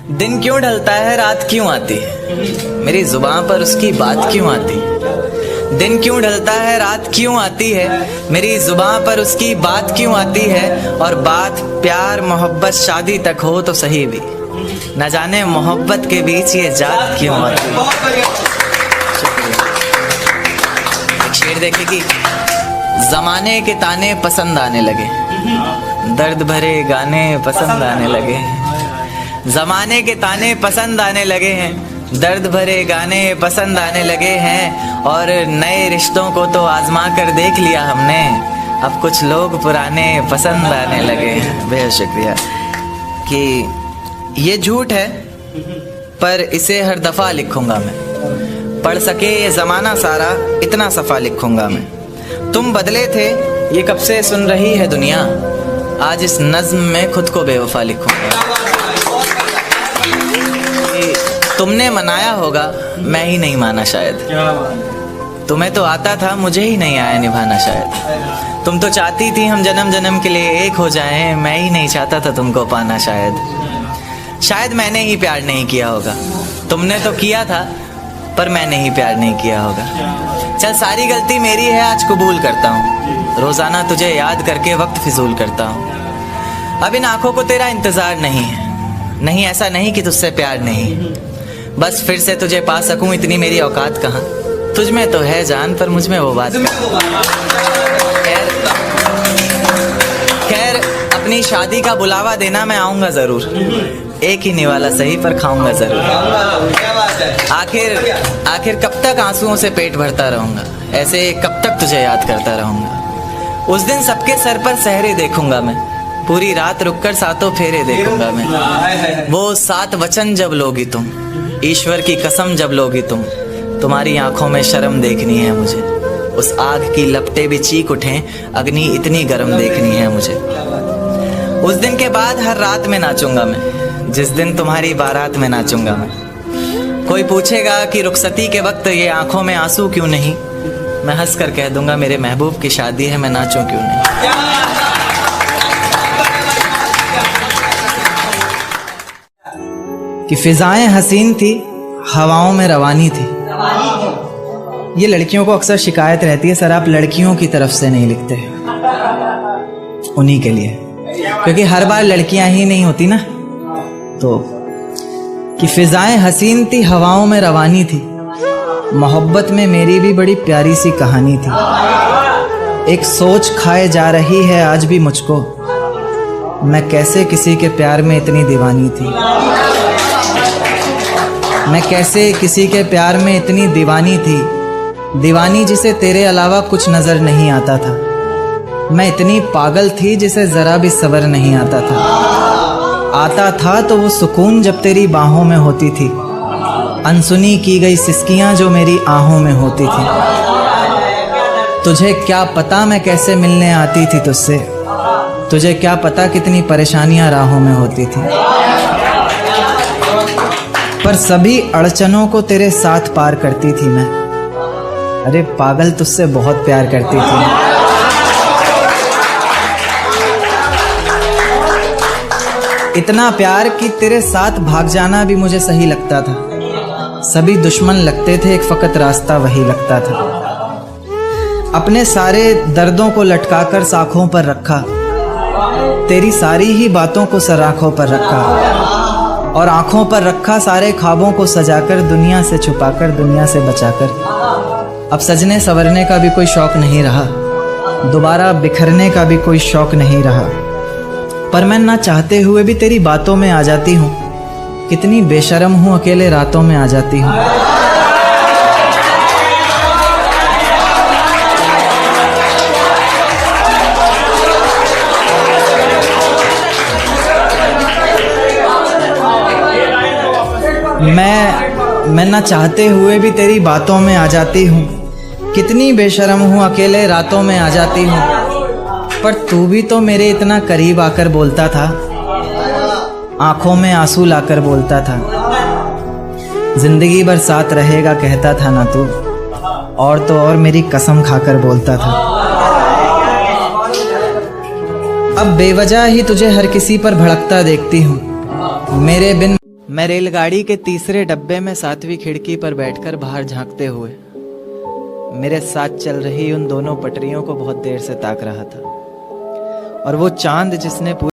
दिन क्यों ढलता है रात क्यों आती है, मेरी जुबान पर उसकी बात क्यों आती है। दिन क्यों ढलता है रात क्यों आती है, मेरी जुबान पर उसकी बात क्यों आती है। और बात प्यार मोहब्बत शादी तक हो तो सही भी, न जाने मोहब्बत के बीच ये जात क्यों आती है। एक शेर देखे कि जमाने के ताने पसंद आने लगे, दर्द भरे गाने पसंद आने लगे। जमाने के ताने पसंद आने लगे हैं, दर्द भरे गाने पसंद आने लगे हैं। और नए रिश्तों को तो आजमा कर देख लिया हमने, अब कुछ लोग पुराने पसंद आने लगे हैं। बेहद शुक्रिया। कि ये झूठ है पर इसे हर दफ़ा लिखूंगा मैं, पढ़ सके ये ज़माना सारा इतना सफ़ा लिखूंगा मैं। तुम बदले थे ये कब से सुन रही है दुनिया, आज इस नज़्म में खुद को बेवफा लिखूंगा। तुमने मनाया होगा मैं ही नहीं माना शायद, तुम्हें तो आता था मुझे ही नहीं आया निभाना शायद। तुम तो चाहती थी हम जन्म जन्म के लिए एक हो जाएं, मैं ही नहीं चाहता था तुमको पाना शायद। शायद मैंने ही प्यार नहीं किया होगा, तुमने तो किया था पर मैंने ही प्यार नहीं किया होगा। चल सारी गलती मेरी है आज कबूल करता हूँ, रोज़ाना तुझे याद करके वक्त फिजूल करता हूँ। अब इन आँखों को तेरा इंतज़ार नहीं है, नहीं ऐसा नहीं कि तुझसे प्यार नहीं, बस फिर से तुझे पा सकूं इतनी मेरी औकात कहाँ। तुझ में तो है जान पर मुझ में वो बात खैर अपनी शादी का बुलावा देना मैं आऊँगा ज़रूर, एक ही निवाला सही पर खाऊंगा ज़रूर। आखिर कब तक आंसुओं से पेट भरता रहूँगा, ऐसे कब तक तुझे याद करता रहूँगा। उस दिन सबके सर पर सहरे देखूंगा मैं, पूरी रात रुककर सातों फेरे देखूंगा मैं। वो 7 वचन जब लोगी तुम, ईश्वर की कसम जब लोगी तुम, तुम्हारी आंखों में शर्म देखनी है मुझे। उस आग की लपटें भी चीख उठें, अग्नि इतनी गर्म देखनी है मुझे। उस दिन के बाद हर रात में नाचूंगा मैं, जिस दिन तुम्हारी बारात में नाचूंगा मैं। कोई पूछेगा कि रुखसती के वक्त ये आंखों में आंसू क्यों नहीं, मैं हंस कर कह दूंगा मेरे महबूब की शादी है, मैं नाचूं क्यों नहीं। कि फिजाएं हसीन थी हवाओं में रवानी थी। ये लड़कियों को अक्सर शिकायत रहती है, सर आप लड़कियों की तरफ से नहीं लिखते, उन्हीं के लिए, क्योंकि हर बार लड़कियां ही नहीं होती ना। तो कि फिजाएं हसीन थी हवाओं में रवानी थी, मोहब्बत में मेरी भी बड़ी प्यारी सी कहानी थी। एक सोच खाए जा रही है आज भी मुझको, मैं कैसे किसी के प्यार में इतनी दीवानी थी। मैं कैसे किसी के प्यार में इतनी दीवानी थी, दीवानी जिसे तेरे अलावा कुछ नज़र नहीं आता था। मैं इतनी पागल थी जिसे ज़रा भी सब्र नहीं आता था तो वो सुकून जब तेरी बाहों में होती थी, अनसुनी की गई सिसकियाँ जो मेरी आहों में होती थी। तुझे क्या पता मैं कैसे मिलने आती थी तुझसे, तुझे क्या पता कितनी परेशानियाँ राहों में होती थी। पर सभी अड़चनों को तेरे साथ पार करती थी मैं, अरे पागल तुझसे बहुत प्यार करती थी। इतना प्यार कि तेरे साथ भाग जाना भी मुझे सही लगता था। सभी दुश्मन लगते थे, एक फकत रास्ता वही लगता था। अपने सारे दर्दों को लटकाकर साखों पर रखा, तेरी सारी ही बातों को सराखों पर रखा, और आँखों पर रखा सारे ख्वाबों को सजाकर, दुनिया से छुपाकर दुनिया से बचाकर। अब सजने संवरने का भी कोई शौक़ नहीं रहा, दोबारा बिखरने का भी कोई शौक़ नहीं रहा। पर मैं ना चाहते हुए भी तेरी बातों में आ जाती हूँ, कितनी बेशर्म हूँ अकेले रातों में आ जाती हूँ। मैं ना चाहते हुए भी तेरी बातों में आ जाती हूँ, कितनी बेशर्म हूँ अकेले रातों में आ जाती हूँ। पर तू भी तो मेरे इतना करीब आकर बोलता था, आँखों में आंसू लाकर बोलता था, जिंदगी भर साथ रहेगा कहता था ना तू, और तो और मेरी कसम खाकर बोलता था। अब बेवजह ही तुझे हर किसी पर भड़कता देखती हूँ, मेरे बिन मैं रेलगाड़ी के तीसरे डब्बे में 7वीं खिड़की पर बैठकर बाहर झांकते हुए मेरे साथ चल रही उन दोनों पटरियों को बहुत देर से ताक रहा था। और वो चांद जिसने